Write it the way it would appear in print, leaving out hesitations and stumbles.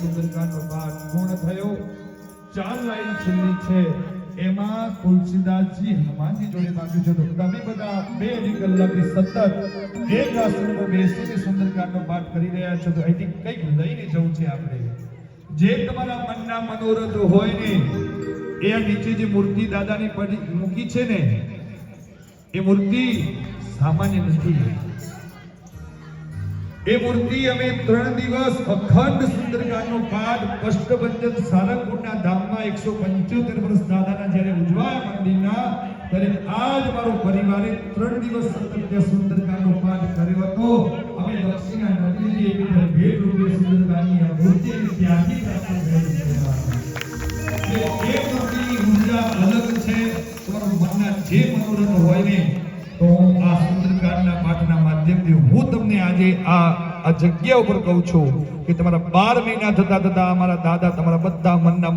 સુંદરકાંડનો પાઠ પૂર્ણ થયો. 4 લાઈન છેલ્લી છે. એમાં તુલસીદાસજી હનુમાનજી જોડે માંગ્યું છે તો તમે બધા 2 કલાકથી સતત એક આસન પર બેસીને સુંદરકાંડનો પાઠ કરી રહ્યા છો તો અહીંથી કંઈક લઈને જવું છે આપણે. જે તમારા મનના મનોરથ હોય ને એ નીચે જે મૂર્તિ દાદાની પડી મૂકી છે ને એ મૂર્તિ સામાન્ય નથી. એ મૂર્તિ અમે 3 દિવસ અખંડ સુંદરકાંડનો પાઠ કષ્ટભંજન સારંગપુરના ધામમાં 175 વર્ષ દાદાના જ્યારે ઉજવાયા મંદિરના ત્યારે આજ મારો પરિવારે 3 દિવસ સતત સુંદરકાંડનો પાઠ કર્યો હતો. અમે દક્ષિણા નદીની એક ભેટ રૂપે સુંદરકાંડની આ મૂર્તિને ત્યાંથી પ્રાપ્ત કરી છે. એ મૂર્તિની ઊર્જા અલગ છે. તમારા મનના જે મનોરથ હોય ને તો આ સુંદરકાંડના પાઠના માધ્યમથી હું તમને આજે આ જગ્યા ઉપર કહું છું કે તમારા 12 મહિના થતા અમારા દાદા તમારા બધા મનના